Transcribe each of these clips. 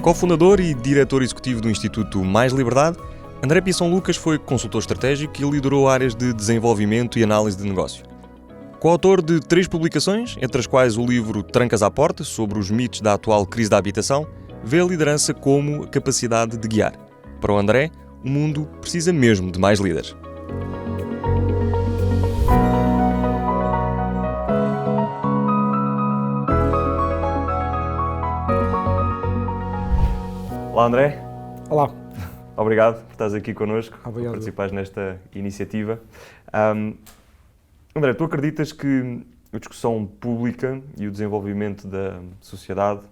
Co-fundador e diretor executivo do Instituto Mais Liberdade, André Pisson Lucas foi consultor estratégico e liderou áreas de desenvolvimento e análise de negócio. Co-autor de 3 publicações, entre as quais o livro Trancas à Porta, sobre os mitos da atual crise da habitação, vê a liderança como capacidade de guiar. Para o André, o mundo precisa mesmo de mais líderes. Olá André. Olá. Obrigado por estares aqui connosco, Obrigado. por participares nesta iniciativa. André, tu acreditas que a discussão pública e o desenvolvimento da sociedade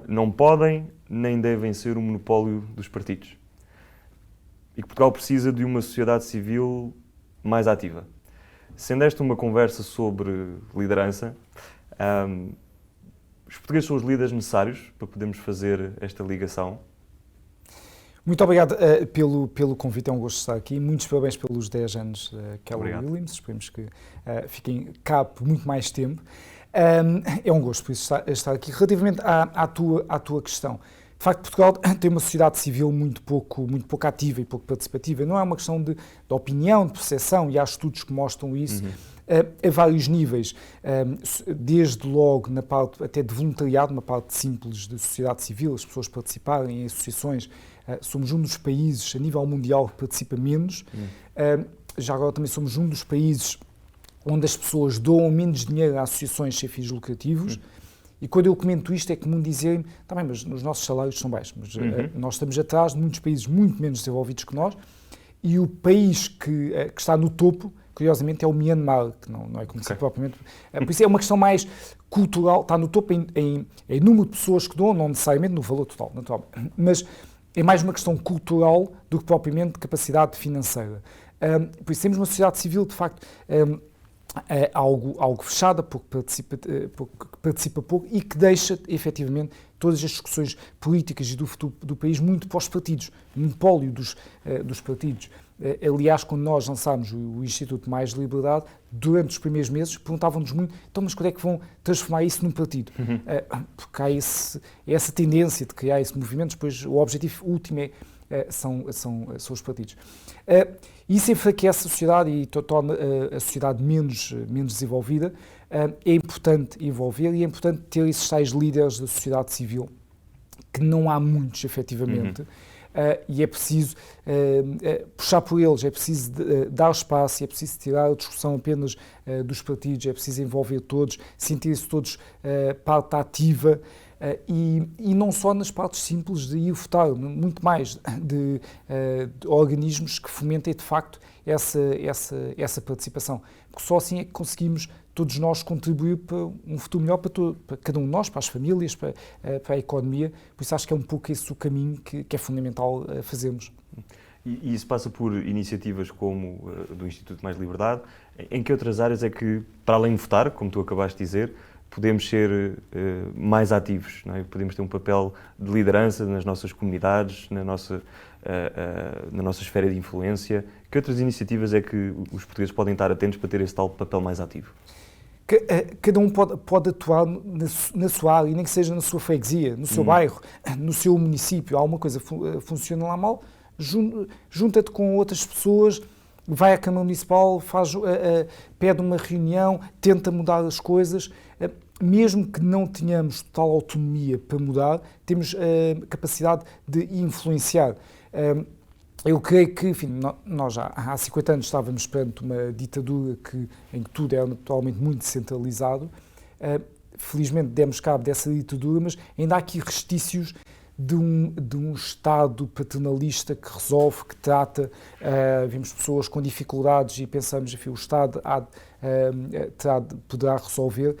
não podem nem devem ser um monopólio dos partidos? E que Portugal precisa de uma sociedade civil mais ativa? Sendo esta uma conversa sobre liderança, os portugueses são os líderes necessários para podermos fazer esta ligação? Muito obrigado pelo convite, é um gosto estar aqui. Muitos parabéns pelos 10 anos da Keller Williams, esperemos que fiquem cá por muito mais tempo. É um gosto por isso estar aqui. Relativamente à tua questão, de facto Portugal tem uma sociedade civil muito pouco ativa e pouco participativa. Não é uma questão de opinião, de percepção, e há estudos que mostram isso. A vários níveis, desde logo na parte até de voluntariado, uma parte simples de sociedade civil, as pessoas participarem em associações. Somos um dos países a nível mundial que participa menos. Já agora também somos um dos países onde as pessoas doam menos dinheiro a associações sem fins lucrativos. E quando eu comento isto é comum dizer-me, tá bem, mas os nossos salários são baixos, mas nós estamos atrás de muitos países muito menos desenvolvidos que nós, e o país que está no topo, curiosamente, é o Myanmar, que não é conhecido propriamente. Por isso é uma questão mais cultural, está no topo em número de pessoas que doam, não necessariamente no valor total, naturalmente, mas é mais uma questão cultural do que propriamente de capacidade financeira. Por isso temos uma sociedade civil, de facto, algo fechada, porque participa pouco e que deixa, efetivamente, todas as discussões políticas e do futuro do país muito para os partidos, monopólio dos partidos. Aliás, quando nós lançámos o Instituto Mais Liberdade, durante os primeiros meses, perguntavam-nos muito, então, mas quando é que vão transformar isso num partido? Porque há essa tendência de criar esse movimento, depois o objetivo último são os partidos. Isso enfraquece a sociedade e torna a sociedade menos desenvolvida. É importante envolver e é importante ter esses tais líderes da sociedade civil, que não há muitos, efetivamente, e é preciso puxar por eles, é preciso dar espaço, é preciso tirar a discussão apenas dos partidos, é preciso envolver todos, sentir-se todos parte ativa, e não só nas partes simples de ir votar, muito mais de organismos que fomentem de facto essa participação, porque só assim é que conseguimos todos nós contribuir para um futuro melhor para cada um de nós, para as famílias, para a economia. Por isso acho que é um pouco esse o caminho que é fundamental fazermos. E isso passa por iniciativas como do Instituto Mais Liberdade. Em que outras áreas é que, para além de votar, como tu acabaste de dizer, podemos ser mais ativos, não é? Podemos ter um papel de liderança nas nossas comunidades, na nossa esfera de influência? Que outras iniciativas é que os portugueses podem estar atentos para ter esse tal papel mais ativo? Cada um pode atuar na sua área, nem que seja na sua freguesia, no seu bairro, no seu município. Há uma coisa que funciona lá mal, junta-te com outras pessoas, vai à Câmara Municipal, pede uma reunião, tenta mudar as coisas. Mesmo que não tenhamos total autonomia para mudar, temos a capacidade de influenciar. Eu creio que, enfim, nós já há 50 anos estávamos perante uma ditadura em que tudo era totalmente muito descentralizado. Felizmente demos cabo dessa ditadura, mas ainda há aqui restícios de um Estado paternalista que resolve, que trata. Vemos pessoas com dificuldades e pensamos, enfim, o Estado poderá resolver,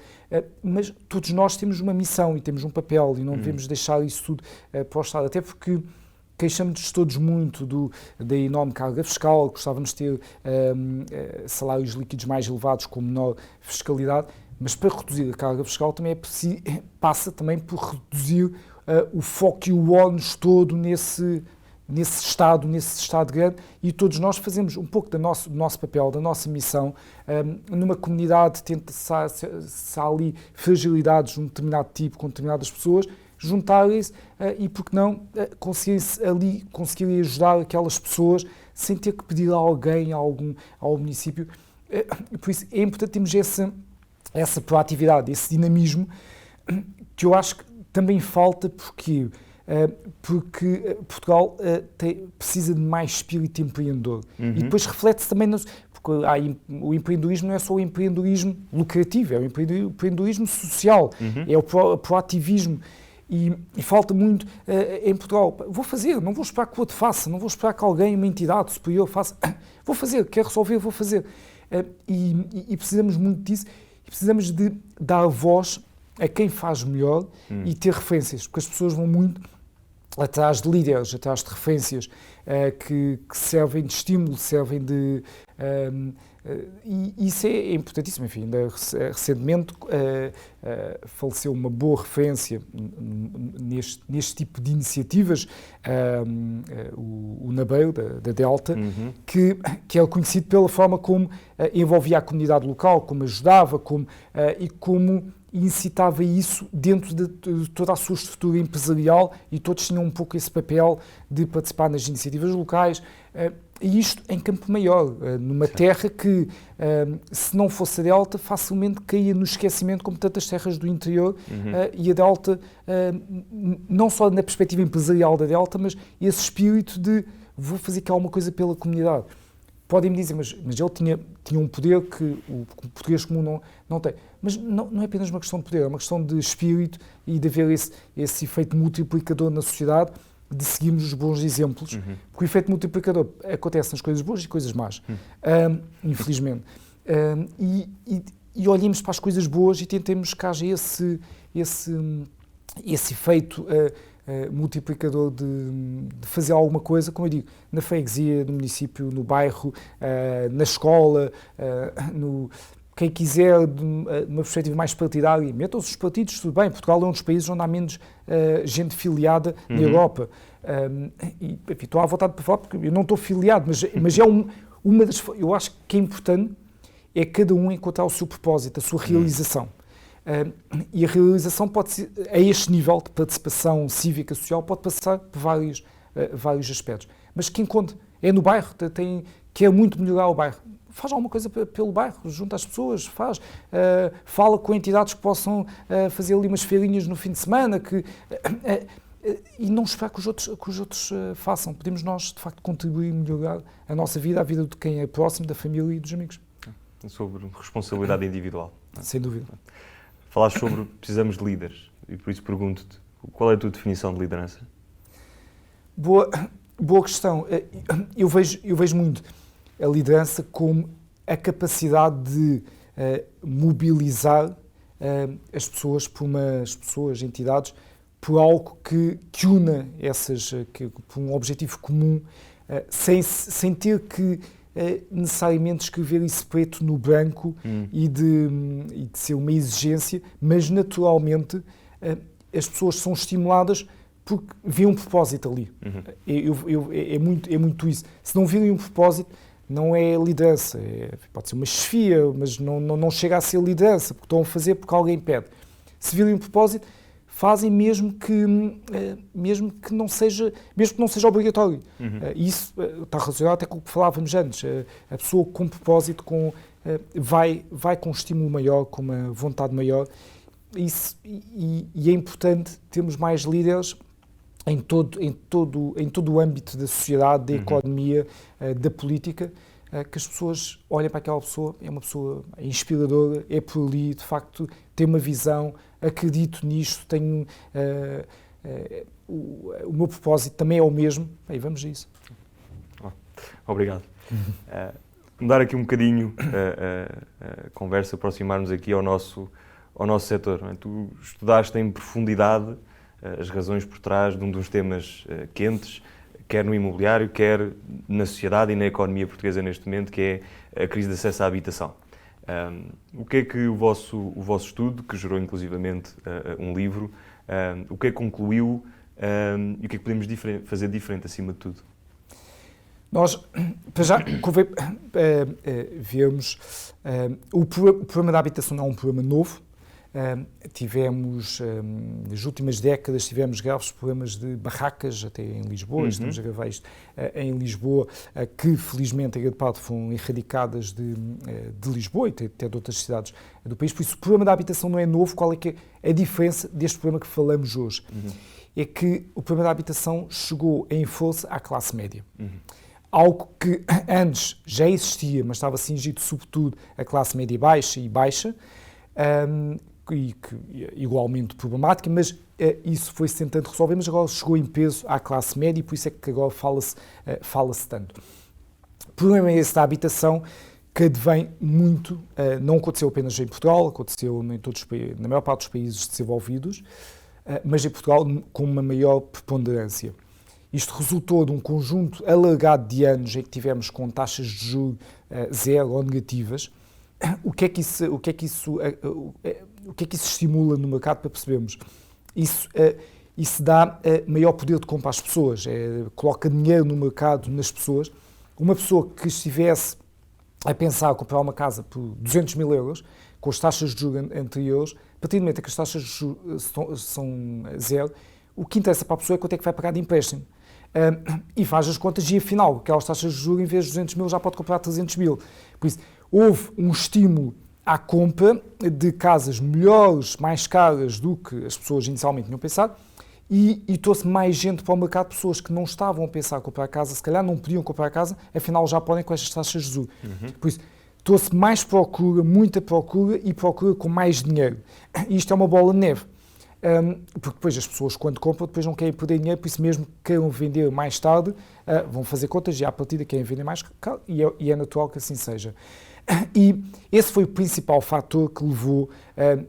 mas todos nós temos uma missão e temos um papel e não devemos deixar isso tudo para o Estado, até porque queixamos-nos todos muito da enorme carga fiscal, gostávamos de ter salários líquidos mais elevados com menor fiscalidade, mas para reduzir a carga fiscal também passa também por reduzir o foco e o ónus todo nesse Estado grande, e todos nós fazemos um pouco do nosso papel, da nossa missão. Numa comunidade, se há ali fragilidades de um determinado tipo, com determinadas pessoas, juntarem-se e, por que não, conseguirem ajudar aquelas pessoas sem ter que pedir a alguém, ao município. Por isso é importante termos essa proatividade, esse dinamismo, que eu acho que também falta porque Portugal precisa de mais espírito empreendedor. E depois reflete-se também, porque o empreendedorismo não é só o empreendedorismo lucrativo, é o empreendedorismo social, é o proativismo. E falta muito em Portugal. Vou fazer, não vou esperar que o outro faça, não vou esperar que alguém, uma entidade superior faça. Vou fazer, quero resolver, vou fazer. E precisamos muito disso, e precisamos de dar voz a quem faz melhor e ter referências, porque as pessoas vão muito atrás de líderes, atrás de referências que servem de estímulo, servem de... e isso é importantíssimo. Enfim, recentemente faleceu uma boa referência neste tipo de iniciativas, o Nabeiro, da Delta, que é conhecido pela forma como envolvia a comunidade local, como ajudava, e como incitava isso dentro de toda a sua estrutura empresarial, e todos tinham um pouco esse papel de participar nas iniciativas locais, e isto em Campo Maior, numa terra que, se não fosse a Delta, facilmente caía no esquecimento, como tantas terras do interior, e a Delta, não só na perspectiva empresarial da Delta, mas esse espírito de vou fazer aqui alguma coisa pela comunidade. Podem-me dizer, mas ele tinha um poder que o português comum não tem. Mas não é apenas uma questão de poder, é uma questão de espírito e de haver esse efeito multiplicador na sociedade, de seguirmos os bons exemplos. Porque o efeito multiplicador acontece nas coisas boas e coisas más, infelizmente. E olhemos para as coisas boas e tentemos que haja esse efeito multiplicador de fazer alguma coisa, como eu digo, na freguesia, no município, no bairro, na escola, quem quiser, de uma perspectiva mais partidária, metam-se os partidos, tudo bem. Portugal é um dos países onde há menos gente filiada na Europa. E, enfim, estou à vontade para falar, porque eu não estou filiado, mas é uma das... Eu acho que é importante é cada um encontrar o seu propósito, a sua realização. E a realização pode ser, a este nível de participação cívica, social, pode passar por vários aspectos. Mas que encontre, é no bairro, quer muito melhorar o bairro. Faz alguma coisa pelo bairro, junta as pessoas, fala com entidades que possam fazer ali umas feirinhas no fim de semana, e não esperar que os outros façam. Podemos nós, de facto, contribuir e melhorar a nossa vida, a vida de quem é próximo, da família e dos amigos. Sobre responsabilidade individual. Sem dúvida. Falaste sobre precisamos de líderes, e por isso pergunto-te, qual é a tua definição de liderança? Boa questão. Eu vejo muito a liderança como a capacidade de mobilizar as pessoas, entidades, por algo que una por um objetivo comum, sem ter que necessariamente escrever isso preto no branco e de ser uma exigência, mas naturalmente as pessoas são estimuladas porque vêem um propósito ali. É muito isso. Se não virem um propósito, não é liderança. Pode ser uma chefia, mas não chega a ser liderança, porque estão a fazer porque alguém pede. Se virem um propósito, fazem mesmo que não seja obrigatório. Isso está relacionado até com o que falávamos antes. A pessoa com propósito vai com um estímulo maior, com uma vontade maior. E é importante termos mais líderes em todo o âmbito da sociedade, da economia, da política, que as pessoas olhem para aquela pessoa, é uma pessoa inspiradora, é por ali, de facto, tem uma visão, acredito nisto, tenho o meu propósito também é o mesmo. Bem, vamos a isso. Obrigado. Mudar aqui um bocadinho a conversa, aproximar-nos aqui ao nosso setor. Não é? Tu estudaste em profundidade as razões por trás de um dos temas quentes, quer no imobiliário, quer na sociedade e na economia portuguesa neste momento, que é a crise de acesso à habitação. O que é que o vosso estudo, que gerou inclusivamente um livro, o que é que concluiu e o que é que podemos fazer diferente acima de tudo? Nós, para já, vemos o problema da habitação não é um problema novo. Tivemos, nas últimas décadas, tivemos graves problemas de barracas, até em Lisboa, estamos a gravar isto em Lisboa, que felizmente, em grande parte, foram erradicadas de Lisboa e até de outras cidades do país. Por isso, o problema da habitação não é novo. Qual é que é a diferença deste problema que falamos hoje? É que o problema da habitação chegou em força à classe média. Algo que antes já existia, mas estava cingido sobretudo à classe média e baixa, e que igualmente problemática, mas isso foi-se tentando resolver, mas agora chegou em peso à classe média e por isso é que agora fala-se tanto. O problema é esse da habitação, que advém muito, não aconteceu apenas em Portugal, aconteceu na maior parte dos países desenvolvidos, mas em Portugal com uma maior preponderância. Isto resultou de um conjunto alargado de anos em que tivemos com taxas de juros zero ou negativas. O que é que isso estimula no mercado para percebermos? Isso dá maior poder de compra às pessoas, coloca dinheiro no mercado, nas pessoas. Uma pessoa que estivesse a pensar comprar uma casa por 200 mil euros, com as taxas de juros anteriores, a partir do momento em que as taxas de juros são zero, o que interessa para a pessoa é quanto é que vai pagar de empréstimo. E faz as contas e, afinal, aquelas taxas de juros, em vez de 200 mil, já pode comprar 300 mil. Por isso, houve um estímulo à compra de casas melhores, mais caras do que as pessoas inicialmente tinham pensado e trouxe mais gente para o mercado, pessoas que não estavam a pensar em comprar casa, se calhar não podiam comprar casa, afinal já podem com estas taxas de juros. Por isso, trouxe mais procura, muita procura e procura com mais dinheiro. E isto é uma bola de neve. Porque depois as pessoas, quando compram, depois não querem perder dinheiro, por isso mesmo que queiram vender mais tarde, vão fazer contas e à partida querem vender mais caro e é natural que assim seja. E esse foi o principal fator que levou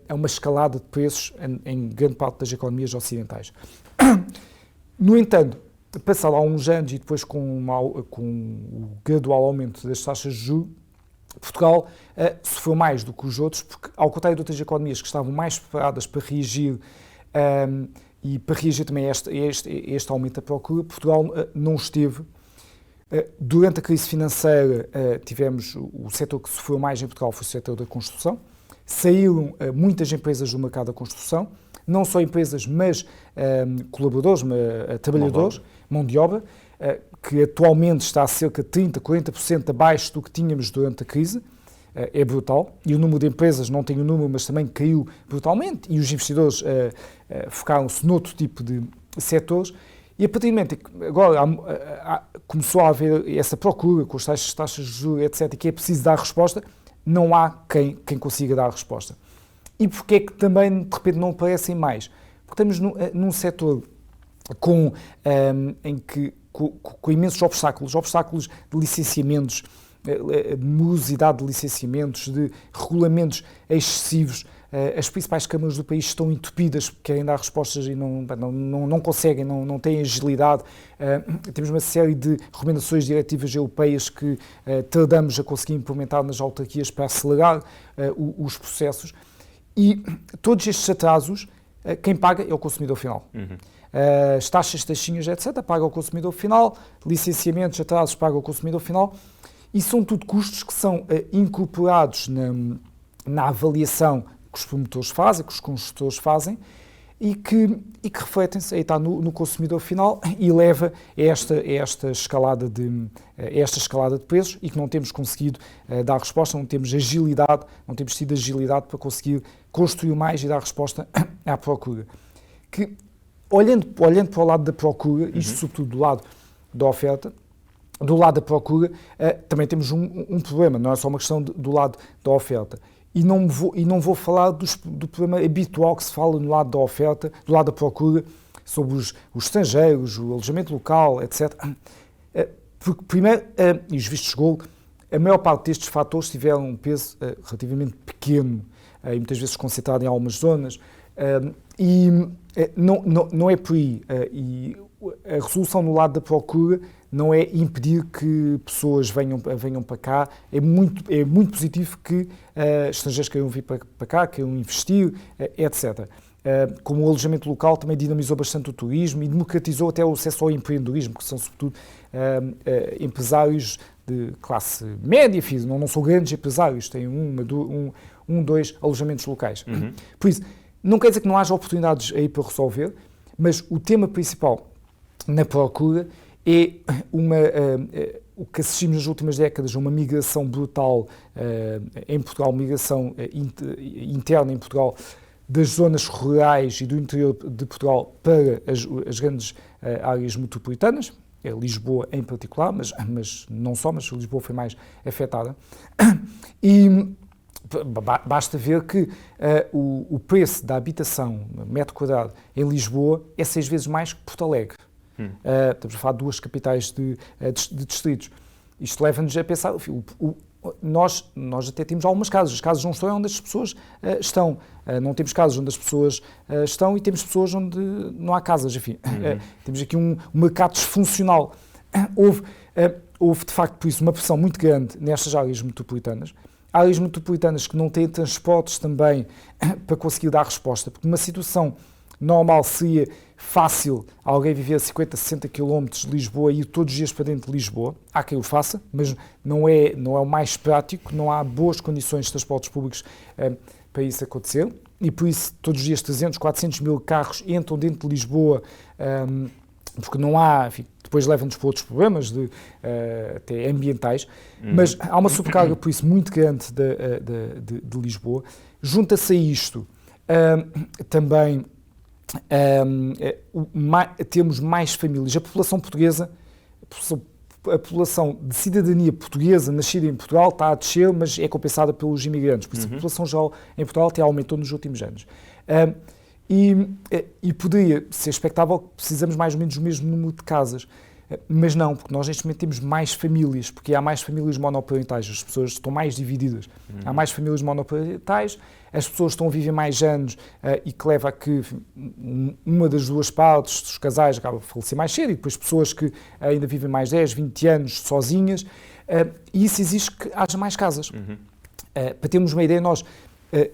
a uma escalada de preços em grande parte das economias ocidentais. No entanto, passado há uns anos e depois com o gradual aumento das taxas de juros, Portugal sofreu mais do que os outros, porque, ao contrário de outras economias que estavam mais preparadas para reagir e para reagir também a este aumento da procura, Portugal não esteve. Durante a crise financeira, tivemos o setor que sofreu mais em Portugal foi o setor da construção. Saíram muitas empresas do mercado da construção, não só empresas, mas colaboradores, trabalhadores, mão de obra, que atualmente está a cerca de 30%, 40% abaixo do que tínhamos durante a crise. É brutal. E o número de empresas, não tenho o número, mas também caiu brutalmente. E os investidores focaram-se noutro tipo de setores. E a partir do momento que agora começou a haver essa procura com as taxas de juros, etc., que é preciso dar resposta, não há quem consiga dar a resposta. E porquê é que também, de repente, não aparecem mais? Porque estamos num setor com imensos obstáculos de licenciamentos, de morosidade de licenciamentos, de regulamentos excessivos. As principais câmaras do país estão entupidas, querem dar respostas e não conseguem, não têm agilidade. Temos uma série de recomendações diretivas europeias que tardamos a conseguir implementar nas autarquias para acelerar os processos. E todos estes atrasos, quem paga é o consumidor final. As taxinhas, etc., paga o consumidor final, licenciamentos, atrasos, paga o consumidor final. E são tudo custos que são incorporados na avaliação que os promotores fazem, que os construtores fazem, e que refletem-se aí está no consumidor final e leva a esta escalada de preços e que não temos conseguido dar resposta, não temos tido agilidade para conseguir construir mais e dar resposta à procura. Que, olhando para o lado da procura, isto sobretudo do lado da oferta, do lado da procura, também temos um problema, não é só uma questão do lado da oferta. E não vou falar do problema habitual que se fala no lado da oferta, do lado da procura, sobre os estrangeiros, o alojamento local, etc. Porque, primeiro, e os vistos de gold, a maior parte destes fatores tiveram um peso relativamente pequeno, e muitas vezes concentrado em algumas zonas, e não é por aí. E a resolução no lado da procura não é impedir que pessoas venham para cá, é muito positivo que estrangeiros queiram vir para cá, queiram investir, etc. como o alojamento local também dinamizou bastante o turismo e democratizou até o acesso ao empreendedorismo, que são sobretudo empresários de classe média, não são grandes empresários, têm dois alojamentos locais. Por isso, não quer dizer que não haja oportunidades aí para resolver, mas o tema principal na procura é o que assistimos nas últimas décadas a uma migração brutal em Portugal, migração interna em Portugal, das zonas rurais e do interior de Portugal para as grandes áreas metropolitanas, Lisboa em particular, mas não só, mas Lisboa foi mais afetada. E basta ver que o preço da habitação, metro quadrado, em Lisboa é 6 vezes mais que Porto Alegre. Estamos a falar de 2 capitais de distritos. Isto leva-nos a pensar, nós até temos algumas casas, as casas não estão onde as pessoas estão, não temos casas onde as pessoas estão e temos pessoas onde não há casas, enfim. Temos aqui um mercado disfuncional. Houve de facto, por isso, uma pressão muito grande nestas áreas metropolitanas que não têm transportes também para conseguir dar resposta, porque numa situação normal seria fácil alguém viver a 50, 60 km de Lisboa e ir todos os dias para dentro de Lisboa. Há quem o faça, mas não é o mais prático, não há boas condições de transportes públicos para isso acontecer. E por isso, todos os dias 300, 400 mil carros entram dentro de Lisboa, porque não há, enfim, depois leva-nos para outros problemas, até ambientais, mas há uma sobrecarga, por isso, muito grande de Lisboa. Junta-se a isto também temos mais famílias. A população portuguesa, a população de cidadania portuguesa nascida em Portugal está a descer, mas é compensada pelos imigrantes. Por isso a população geral em Portugal até aumentou nos últimos anos. E poderia ser expectável que precisamos mais ou menos do mesmo número de casas. Mas não, porque nós neste momento temos mais famílias, porque há mais famílias monoparentais, as pessoas estão mais divididas. Há mais famílias monoparentais, as pessoas estão a viver mais anos e que leva a que uma das duas partes dos casais acaba por falecer mais cedo e depois pessoas que ainda vivem mais 10, 20 anos sozinhas e isso exige que haja mais casas. Para termos uma ideia, nós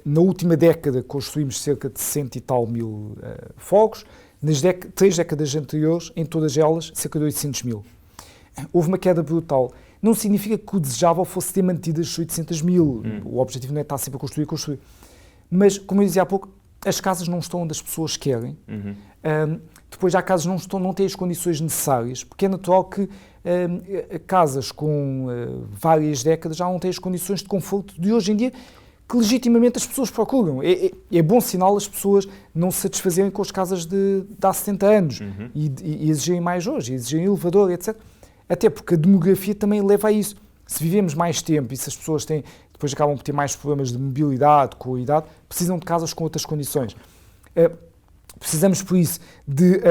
na última década construímos cerca de 100 e tal mil fogos. Nas 3 décadas anteriores, em todas elas, cerca de 800 mil. Houve uma queda brutal. Não significa que o desejável fosse ter mantido as 800 mil. O objetivo não é estar sempre a construir. Mas, como eu dizia há pouco, as casas não estão onde as pessoas querem. Depois há casas que não têm as condições necessárias, porque é natural que casas com várias décadas já não têm as condições de conforto de hoje em dia, que legitimamente as pessoas procuram. É bom sinal as pessoas não se satisfazerem com as casas de há 70 anos e exigirem mais hoje, exigirem elevador, etc. Até porque a demografia também leva a isso. Se vivemos mais tempo e se as pessoas depois acabam por ter mais problemas de mobilidade, com a idade, precisam de casas com outras condições. Precisamos, por isso, de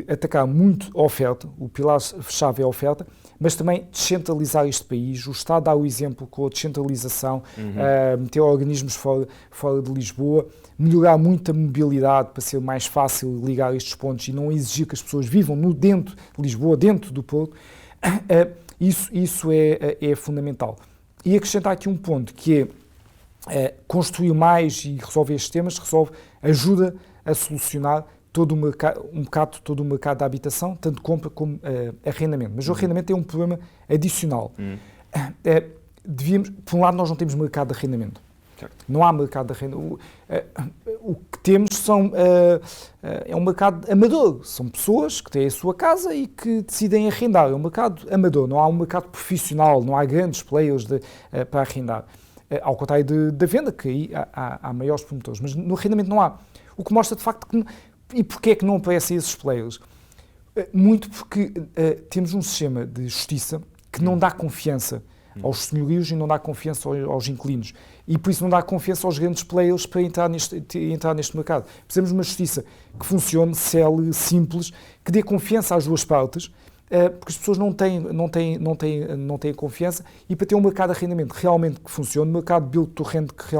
atacar muito a oferta, o pilar-chave é a oferta, mas também descentralizar este país. O Estado dá o exemplo com a descentralização, meter organismos fora de Lisboa, melhorar muito a mobilidade para ser mais fácil ligar estes pontos e não exigir que as pessoas vivam dentro de Lisboa, dentro do Porto. Isso é fundamental. E acrescentar aqui um ponto que é construir mais e resolver estes temas, ajuda a solucionar todo o mercado da habitação, tanto compra como arrendamento. Mas o arrendamento é um problema adicional. Por um lado, nós não temos mercado de arrendamento. Certo. Não há mercado de arrendamento. O que temos é um mercado amador. São pessoas que têm a sua casa e que decidem arrendar. É um mercado amador. Não há um mercado profissional, não há grandes players para arrendar. Ao contrário da venda, que aí há maiores promotores. Mas no arrendamento não há. O que mostra, de facto, que... E porquê é que não aparecem esses players? Muito porque temos um sistema de justiça que não dá confiança aos senhorios e não dá confiança aos inquilinos. E por isso não dá confiança aos grandes players para entrar neste mercado. Precisamos de uma justiça que funcione, cele, simples, que dê confiança às duas partes, porque as pessoas não têm confiança, e para ter um mercado de arrendamento realmente que funcione, um mercado de build to rent que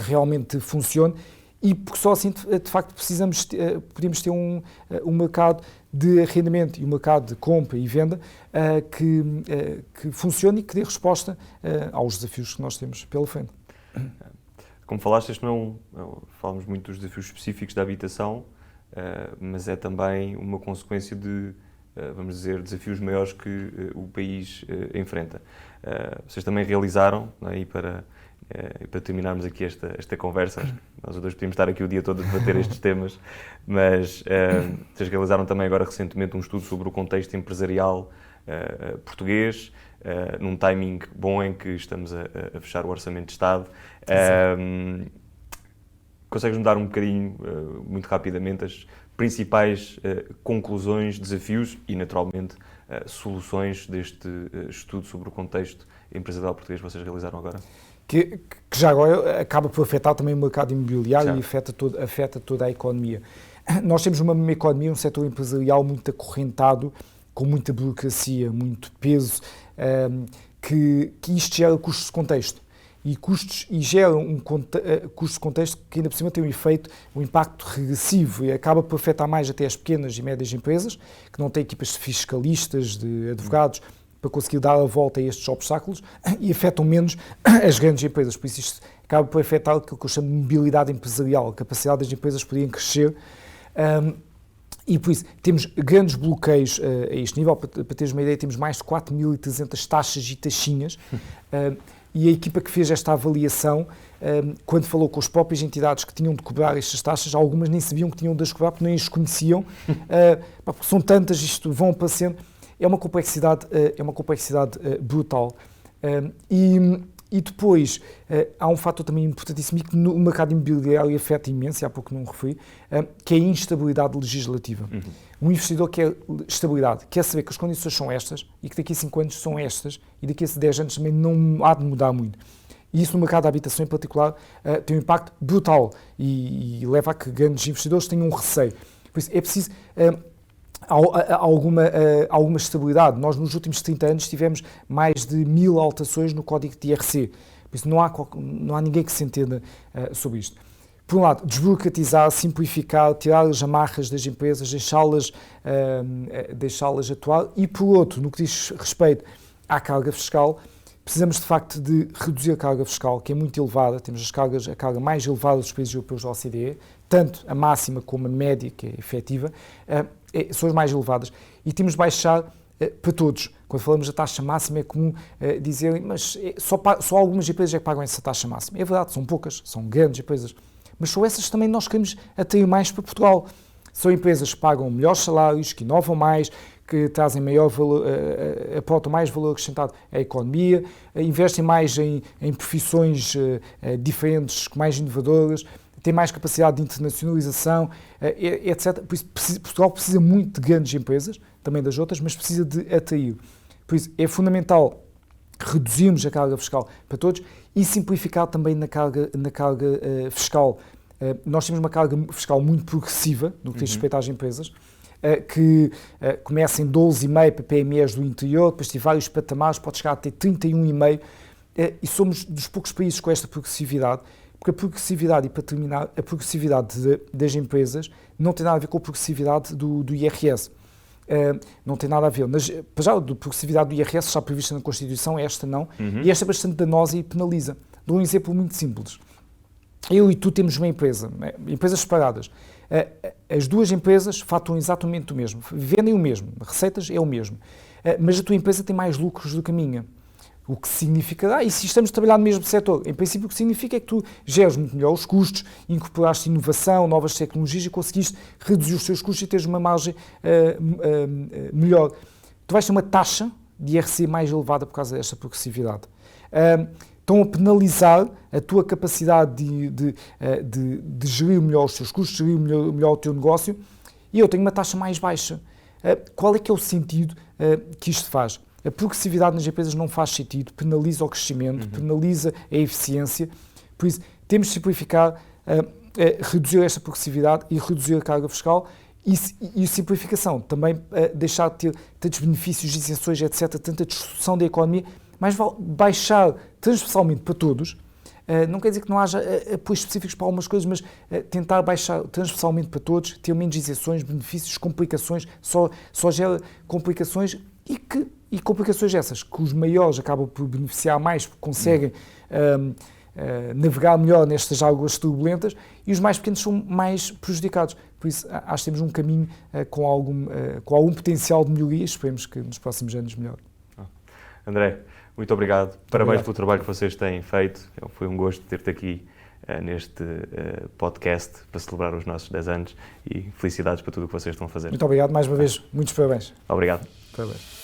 realmente funcione, e porque só assim, de facto, podemos ter um mercado de arrendamento e um mercado de compra e venda que funcione e que dê resposta aos desafios que nós temos pela frente. Como falaste, este não falamos muito dos desafios específicos da habitação, mas é também uma consequência de, vamos dizer, desafios maiores que o país enfrenta. Vocês também realizaram, né, e para terminarmos aqui esta conversa, nós dois podíamos estar aqui o dia todo a debater estes temas, mas vocês realizaram também agora recentemente um estudo sobre o contexto empresarial português, num timing bom em que estamos a fechar o Orçamento de Estado. Consegues-me dar um bocadinho, muito rapidamente, as principais conclusões, desafios e, naturalmente, soluções deste estudo sobre o contexto empresarial português que vocês realizaram agora? Que já agora acaba por afetar também o mercado imobiliário, certo, e afeta toda a economia. Nós temos uma economia, um setor empresarial muito acorrentado, com muita burocracia, muito peso, que isto gera custos de contexto. E gera custos de contexto que ainda por cima tem um impacto regressivo e acaba por afetar mais até as pequenas e médias empresas, que não têm equipas de fiscalistas, de advogados, para conseguir dar a volta a estes obstáculos, e afetam menos as grandes empresas. Por isso isto acaba por afetar aquilo que eu chamo de mobilidade empresarial, a capacidade das empresas poderem crescer. E por isso temos grandes bloqueios a este nível. Para teres uma ideia, temos mais de 4.300 taxas e taxinhas. E a equipa que fez esta avaliação, quando falou com as próprias entidades que tinham de cobrar estas taxas, algumas nem sabiam que tinham de as cobrar porque nem as conheciam, porque são tantas, isto vão aparecendo. É uma complexidade brutal. E depois há um fator também importantíssimo que no mercado imobiliário afeta imenso, e há pouco não referi, que é a instabilidade legislativa. Um investidor quer estabilidade, quer saber que as condições são estas e que daqui a 5 anos são estas e daqui a 10 anos também não há de mudar muito. E isso no mercado da habitação em particular tem um impacto brutal e leva a que grandes investidores tenham um receio. Por isso é preciso alguma estabilidade. Nós nos últimos 30 anos tivemos mais de 1000 alterações no código de IRC. Por isso não há ninguém que se entenda sobre isto. Por um lado, desburocratizar, simplificar, tirar as amarras das empresas, deixá-las atuar, e por outro, no que diz respeito à carga fiscal, precisamos de facto de reduzir a carga fiscal, que é muito elevada. Temos a carga mais elevada dos países europeus da OCDE, tanto a máxima como a média, que é efetiva, são as mais elevadas, e temos de baixar para todos. Quando falamos da taxa máxima é comum dizerem, mas só algumas empresas é que pagam essa taxa máxima. É verdade, são poucas, são grandes empresas, mas são essas que também nós queremos atrair mais para Portugal. São empresas que pagam melhores salários, que inovam mais, que trazem maior valor, aportam mais valor acrescentado à economia, investem mais em profissões diferentes, mais inovadoras, têm mais capacidade de internacionalização, etc. Por isso, Portugal precisa muito de grandes empresas, também das outras, mas precisa de atrair. Por isso, é fundamental reduzirmos a carga fiscal para todos e simplificar também na carga fiscal. Nós temos uma carga fiscal muito progressiva no que diz respeito às empresas, que começa em 12,5% para PMEs do interior, depois tem vários patamares, pode chegar a ter 31,5%, e somos dos poucos países com esta progressividade, porque a progressividade, e para terminar, a progressividade das empresas não tem nada a ver com a progressividade do IRS. Não tem nada a ver. Mas, para já, a progressividade do IRS está prevista na Constituição, esta não, e esta é bastante danosa e penaliza. Dou um exemplo muito simples. Eu e tu temos uma empresa, empresas separadas. As duas empresas faturam exatamente o mesmo, vendem o mesmo, receitas é o mesmo, mas a tua empresa tem mais lucros do que a minha. O que significa, e se estamos a trabalhar no mesmo setor, em princípio o que significa é que tu geres muito melhor os custos, incorporaste inovação, novas tecnologias e conseguiste reduzir os teus custos e teres uma margem melhor. Tu vais ter uma taxa de IRC mais elevada por causa desta progressividade. Estão a penalizar a tua capacidade de gerir melhor os teus custos, gerir melhor o teu negócio, e eu tenho uma taxa mais baixa. Qual é que é o sentido que isto faz? A progressividade nas empresas não faz sentido, penaliza o crescimento, penaliza a eficiência, por isso temos de simplificar, reduzir esta progressividade e reduzir a carga fiscal e simplificação, também deixar de ter tantos benefícios, isenções, etc., tanta destruição da economia, mas baixar transversalmente para todos. Não quer dizer que não haja apoios específicos para algumas coisas, mas tentar baixar transversalmente para todos, ter menos isenções, benefícios, complicações, só gera complicações e complicações essas, que os maiores acabam por beneficiar mais, porque conseguem navegar melhor nestas águas turbulentas e os mais pequenos são mais prejudicados. Por isso, acho que temos um caminho com algum potencial de melhoria. Esperemos que nos próximos anos melhore. André, muito obrigado. Parabéns pelo trabalho que vocês têm feito. Foi um gosto ter-te aqui neste podcast para celebrar os nossos 10 anos e felicidades para tudo o que vocês estão a fazer. Muito obrigado. Mais uma vez, muitos parabéns. Obrigado. Parabéns.